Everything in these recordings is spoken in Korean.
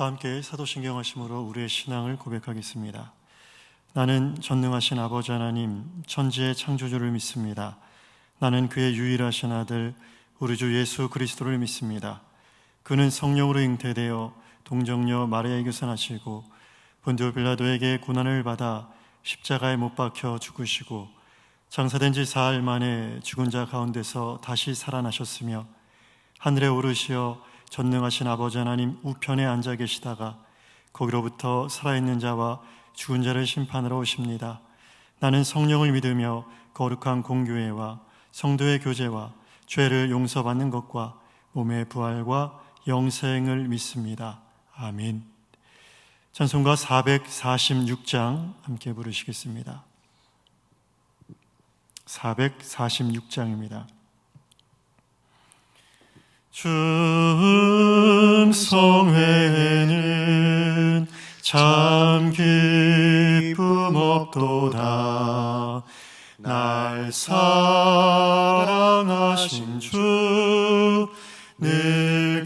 다 함께 사도신경 하심으로 우리의 신앙을 고백하겠습니다. 나는 전능하신 아버지 하나님, 천지의 창조주를 믿습니다. 나는 그의 유일하신 아들, 우리 주 예수 그리스도를 믿습니다. 그는 성령으로 잉태되어 동정녀 마리아에게서 나시고 본디오 빌라도에게 고난을 받아 십자가에 못 박혀 죽으시고 장사된 지 사흘 만에 죽은 자 가운데서 다시 살아나셨으며 하늘에 오르시어 전능하신 아버지 하나님 우편에 앉아 계시다가 거기로부터 살아있는 자와 죽은 자를 심판하러 오십니다. 나는 성령을 믿으며 거룩한 공교회와 성도의 교제와 죄를 용서받는 것과 몸의 부활과 영생을 믿습니다. 아멘. 찬송가 446장 함께 부르시겠습니다. 446장입니다. 주 음성회는 참 기쁨 없도다. 날 사랑하신 주 늘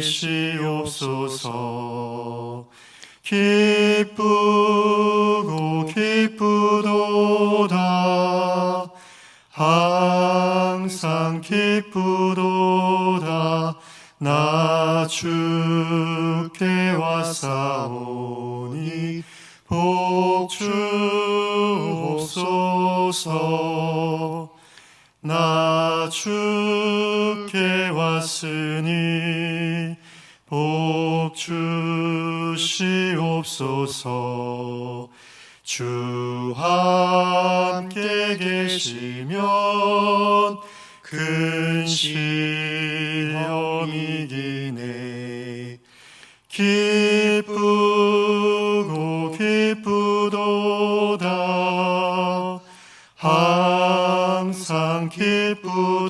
계시옵소서. 기쁘고 기쁘도다. 항상 기쁘도다. 나 주께 왔사오니 복 주옵소서. 나 주께 왔으니 복 주시옵소서. 주 함께 계시면 큰 시험이기네. 기쁘고 기쁘도다. 항상 기쁘도다.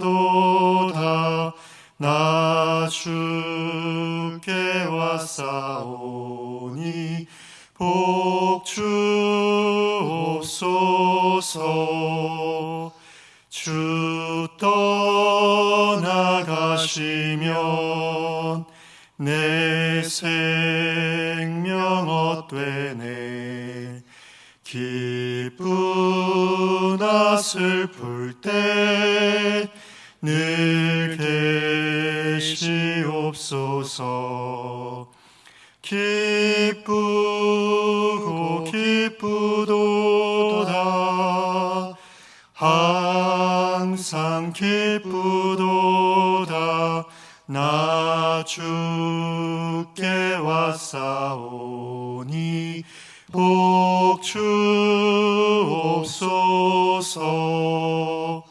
나 주께 왔사오니 복 주옵소서. 주 떠나가시면 내 생명 헛되네. 기쁘나 슬플 때 늘 계시옵소서. 기쁘고 기쁘도다. 항상 기쁘도다. 나 주께 왔사오니 복 주옵소서.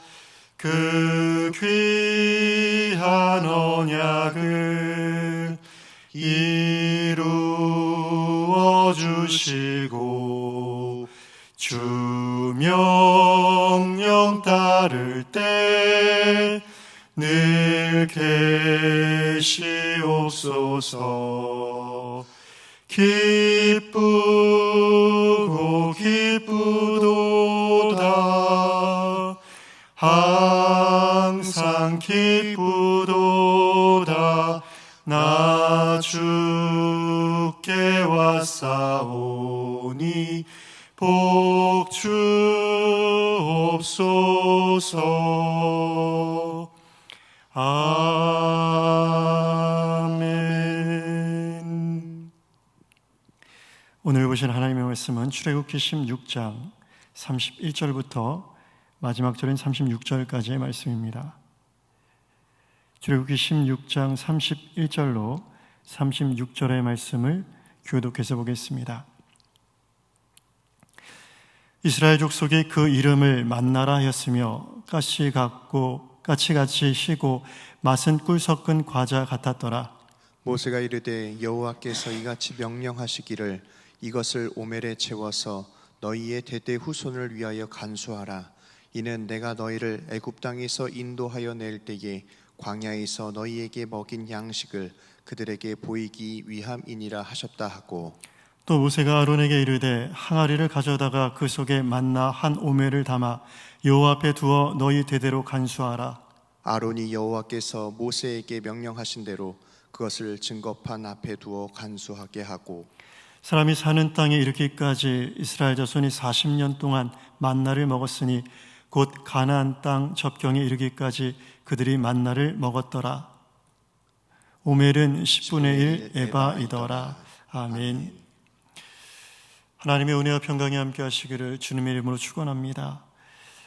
그 귀한 언약을 이루어 주시고 주 명령 따를 때 늘 계시옵소서. 기쁘고 기쁘도다. 항상 기쁘도다. 나 주께 왔사오니 복 주옵소서. 아멘. 오늘 보신 하나님의 말씀은 출애굽기 16장 31절부터 마지막 절인 36절까지의 말씀입니다. 출애굽기 16장 31절로 36절의 말씀을 교독해서 보겠습니다. 이스라엘 족속이 그 이름을 만나라 하였으며 까치같이 시고 맛은 꿀 섞은 과자 같았더라. 모세가 이르되 여호와께서 이같이 명령하시기를 이것을 오멜에 채워서 너희의 대대 후손을 위하여 간수하라. 이는 내가 너희를 애굽 땅에서 인도하여 낼 때에 광야에서 너희에게 먹인 양식을 그들에게 보이기 위함이니라 하셨다 하고, 또 모세가 아론에게 이르되 항아리를 가져다가 그 속에 만나 한 오멜을 담아 여호와 앞에 두어 너희 대대로 간수하라. 아론이 여호와께서 모세에게 명령하신 대로 그것을 증거판 앞에 두어 간수하게 하고 사람이 사는 땅에 이르기까지 이스라엘 자손이 40년 동안 만나를 먹었으니 곧 가나안 땅 접경에 이르기까지 그들이 만나를 먹었더라. 오멜은 10분의 1 에바이더라. 아멘. 하나님의 은혜와 평강이 함께 하시기를 주님의 이름으로 축원합니다.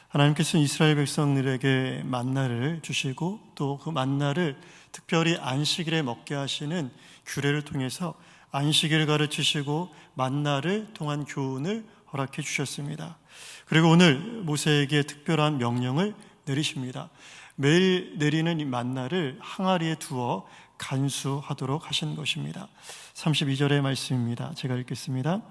하나님께서는 이스라엘 백성들에게 만나를 주시고 또 그 만나를 특별히 안식일에 먹게 하시는 규례를 통해서 안식일을 가르치시고 만나를 통한 교훈을 허락해 주셨습니다. 그리고 오늘 모세에게 특별한 명령을 내리십니다. 매일 내리는 이 만나를 항아리에 두어 간수하도록 하신 것입니다. 32절의 말씀입니다. 제가 읽겠습니다.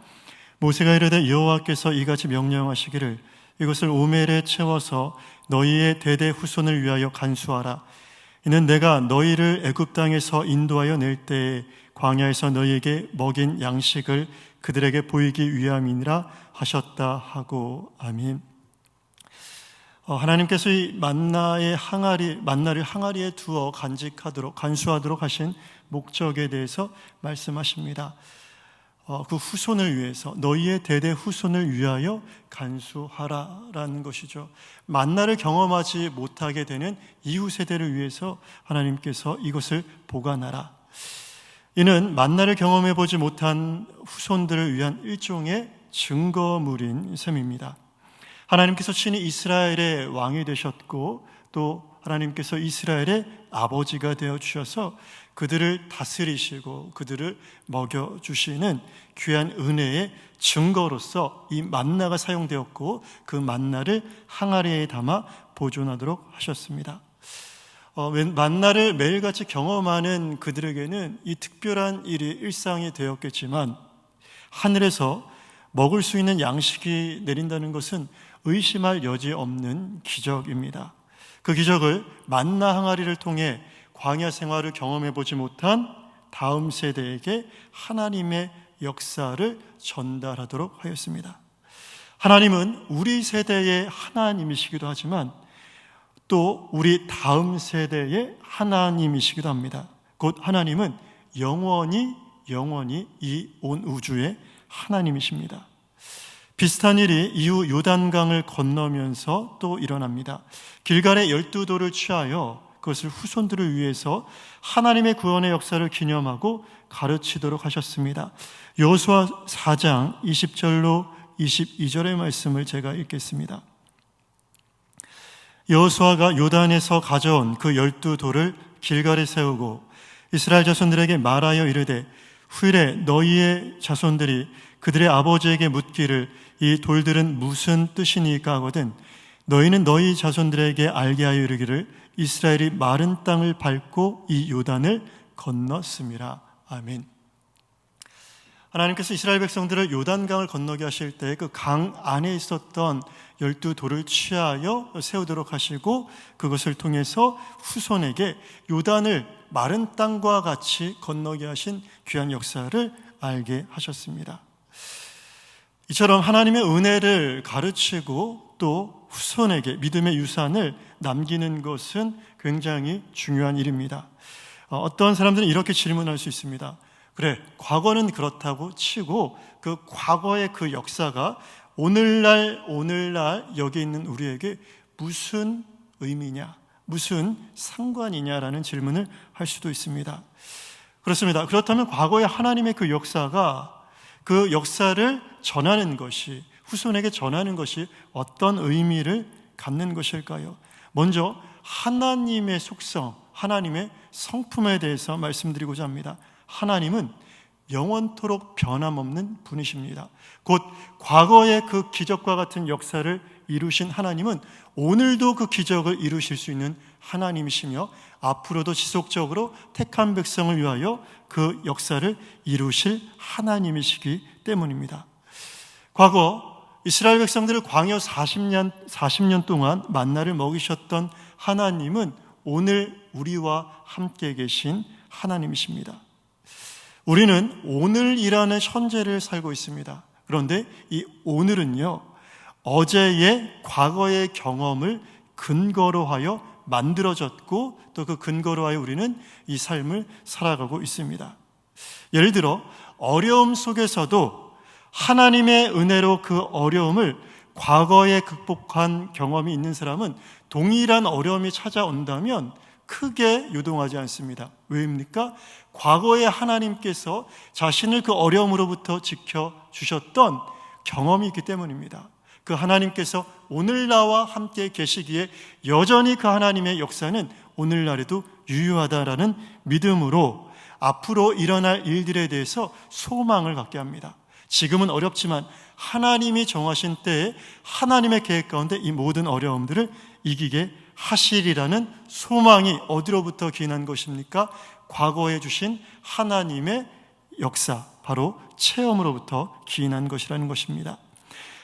모세가 이르되 여호와께서 이같이 명령하시기를 이것을 오멜에 채워서 너희의 대대 후손을 위하여 간수하라. 이는 내가 너희를 애굽 땅에서 인도하여 낼 때에 광야에서 너희에게 먹인 양식을 그들에게 보이기 위함이니라 하셨다 하고. 아멘. 하나님께서 이 만나를 항아리에 두어 간수하도록 하신 목적에 대해서 말씀하십니다. 그 후손을 위해서, 너희의 대대 후손을 위하여 간수하라라는 것이죠. 만나를 경험하지 못하게 되는 이후 세대를 위해서 하나님께서 이것을 보관하라. 이는 만나를 경험해 보지 못한 후손들을 위한 일종의 증거물인 셈입니다. 하나님께서 친히 이스라엘의 왕이 되셨고 또 하나님께서 이스라엘의 아버지가 되어 주셔서 그들을 다스리시고 그들을 먹여주시는 귀한 은혜의 증거로서 이 만나가 사용되었고 그 만나를 항아리에 담아 보존하도록 하셨습니다. 만나를 매일같이 경험하는 그들에게는 이 특별한 일이 일상이 되었겠지만 하늘에서 먹을 수 있는 양식이 내린다는 것은 의심할 여지 없는 기적입니다. 그 기적을 만나 항아리를 통해 광야 생활을 경험해 보지 못한 다음 세대에게 하나님의 역사를 전달하도록 하였습니다. 하나님은 우리 세대의 하나님이시기도 하지만 또 우리 다음 세대의 하나님이시기도 합니다. 곧 하나님은 영원히 이 온 우주의 하나님이십니다. 비슷한 일이 이후 요단강을 건너면서 또 일어납니다. 길갈의 12돌을 취하여 그것을 후손들을 위해서 하나님의 구원의 역사를 기념하고 가르치도록 하셨습니다. 여호수아 4장 20절로 22절의 말씀을 제가 읽겠습니다. 여호수아가 요단에서 가져온 그 12돌을 길갈에 세우고 이스라엘 자손들에게 말하여 이르되 후일에 너희의 자손들이 그들의 아버지에게 묻기를 이 돌들은 무슨 뜻이니까 하거든 너희는 너희 자손들에게 알게 하여 이르기를 이스라엘이 마른 땅을 밟고 이 요단을 건넜음이라. 아멘. 하나님께서 이스라엘 백성들을 요단강을 건너게 하실 때 그 강 안에 있었던 12돌을 취하여 세우도록 하시고 그것을 통해서 후손에게 요단을 마른 땅과 같이 건너게 하신 귀한 역사를 알게 하셨습니다. 이처럼 하나님의 은혜를 가르치고 또 후손에게 믿음의 유산을 남기는 것은 굉장히 중요한 일입니다. 어떤 사람들은 이렇게 질문할 수 있습니다. 그래, 과거는 그렇다고 치고 그 과거의 그 역사가 오늘날 여기 있는 우리에게 무슨 의미냐, 무슨 상관이냐라는 질문을 할 수도 있습니다. 그렇습니다. 그렇다면 과거의 하나님의 그 역사가 그 역사를 전하는 것이, 후손에게 전하는 것이 어떤 의미를 갖는 것일까요? 먼저 하나님의 속성, 하나님의 성품에 대해서 말씀드리고자 합니다. 하나님은 영원토록 변함없는 분이십니다. 곧 과거의 그 기적과 같은 역사를 이루신 하나님은 오늘도 그 기적을 이루실 수 있는 하나님이시며 앞으로도 지속적으로 택한 백성을 위하여 그 역사를 이루실 하나님이시기 때문입니다. 과거 이스라엘 백성들을 광야 40년 동안 만나를 먹이셨던 하나님은 오늘 우리와 함께 계신 하나님이십니다. 우리는 오늘이라는 현재를 살고 있습니다. 그런데 이 오늘은요, 어제의 과거의 경험을 근거로 하여 만들어졌고 또 그 근거로 하여 우리는 이 삶을 살아가고 있습니다. 예를 들어 어려움 속에서도 하나님의 은혜로 그 어려움을 과거에 극복한 경험이 있는 사람은 동일한 어려움이 찾아온다면 크게 요동하지 않습니다. 왜입니까? 과거에 하나님께서 자신을 그 어려움으로부터 지켜주셨던 경험이 있기 때문입니다. 그 하나님께서 오늘 나와 함께 계시기에 여전히 그 하나님의 역사는 오늘날에도 유효하다라는 믿음으로 앞으로 일어날 일들에 대해서 소망을 갖게 합니다. 지금은 어렵지만 하나님이 정하신 때에 하나님의 계획 가운데 이 모든 어려움들을 이기게 하시리라는 소망이 어디로부터 기인한 것입니까? 과거에 주신 하나님의 역사, 바로 체험으로부터 기인한 것이라는 것입니다.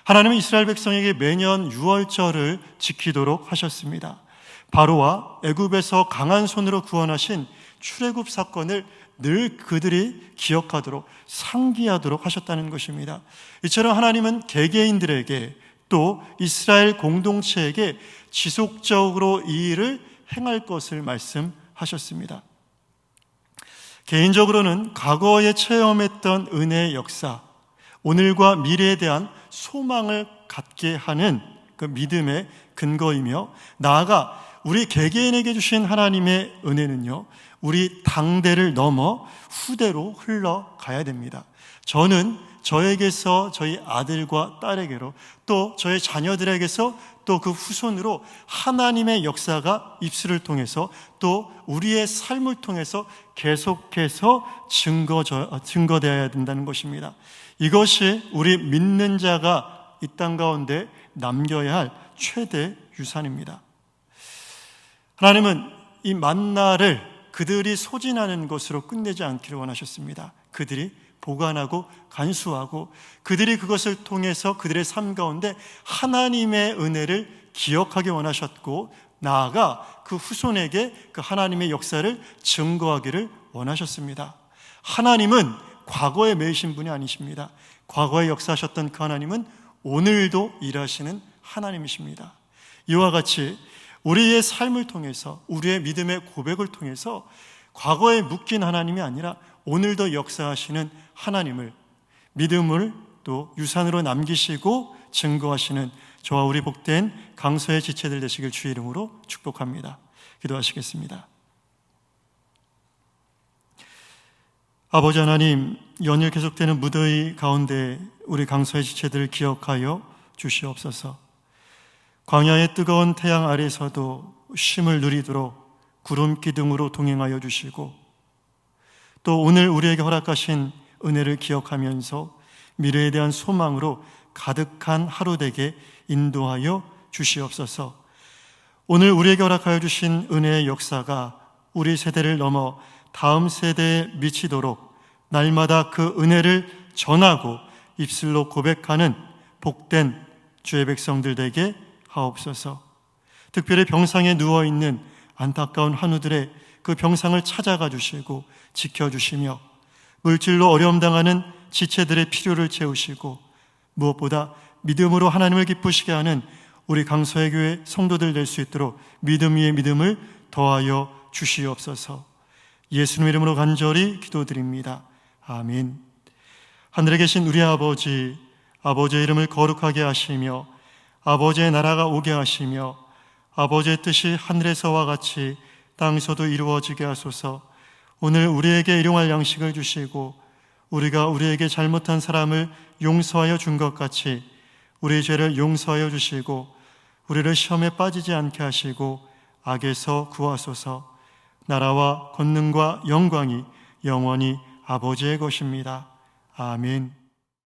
하나님은 이스라엘 백성에게 매년 유월절을 지키도록 하셨습니다. 바로와 애굽에서 강한 손으로 구원하신 출애굽 사건을 늘 그들이 기억하도록 상기하도록 하셨다는 것입니다. 이처럼 하나님은 개개인들에게 또 이스라엘 공동체에게 지속적으로 이 일을 행할 것을 말씀하셨습니다. 개인적으로는 과거에 체험했던 은혜의 역사, 오늘과 미래에 대한 소망을 갖게 하는 그 믿음의 근거이며, 나아가 우리 개개인에게 주신 하나님의 은혜는요, 우리 당대를 넘어 후대로 흘러가야 됩니다. 저는 저에게서 저희 아들과 딸에게로, 또 저의 자녀들에게서 또 그 후손으로 하나님의 역사가 입술을 통해서 또 우리의 삶을 통해서 계속해서 증거되어야 된다는 것입니다. 이것이 우리 믿는 자가 이 땅 가운데 남겨야 할 최대 유산입니다. 하나님은 이 만나를 그들이 소진하는 것으로 끝내지 않기를 원하셨습니다. 그들이 보관하고 간수하고 그들이 그것을 통해서 그들의 삶 가운데 하나님의 은혜를 기억하기 원하셨고, 나아가 그 후손에게 그 하나님의 역사를 증거하기를 원하셨습니다. 하나님은 과거에 매이신 분이 아니십니다. 과거에 역사하셨던 그 하나님은 오늘도 일하시는 하나님이십니다. 이와 같이 우리의 삶을 통해서, 우리의 믿음의 고백을 통해서 과거에 묶인 하나님이 아니라 오늘도 역사하시는 하나님을, 믿음을 또 유산으로 남기시고 증거하시는 저와 우리 복된 강서의 지체들 되시길 주의 이름으로 축복합니다. 기도하시겠습니다. 아버지 하나님, 연일 계속되는 무더위 가운데 우리 강서의 지체들을 기억하여 주시옵소서. 광야의 뜨거운 태양 아래서도 쉼을 누리도록 구름 기둥으로 동행하여 주시고, 또 오늘 우리에게 허락하신 은혜를 기억하면서 미래에 대한 소망으로 가득한 하루 되게 인도하여 주시옵소서. 오늘 우리에게 허락하여 주신 은혜의 역사가 우리 세대를 넘어 다음 세대에 미치도록 날마다 그 은혜를 전하고 입술로 고백하는 복된 주의 백성들 되게 하옵소서. 특별히 병상에 누워있는 안타까운 환우들의 그 병상을 찾아가 주시고 지켜주시며, 물질로 어려움 당하는 지체들의 필요를 채우시고, 무엇보다 믿음으로 하나님을 기쁘시게 하는 우리 강서의 교회 성도들 될 수 있도록 믿음 위에 믿음을 더하여 주시옵소서. 예수님 이름으로 간절히 기도드립니다. 아멘. 하늘에 계신 우리 아버지, 아버지의 이름을 거룩하게 하시며 아버지의 나라가 오게 하시며 아버지의 뜻이 하늘에서와 같이 땅에서도 이루어지게 하소서. 오늘 우리에게 일용할 양식을 주시고 우리가 우리에게 잘못한 사람을 용서하여 준 것 같이 우리의 죄를 용서하여 주시고 우리를 시험에 빠지지 않게 하시고 악에서 구하소서. 나라와 권능과 영광이 영원히 아버지의 것입니다. 아멘.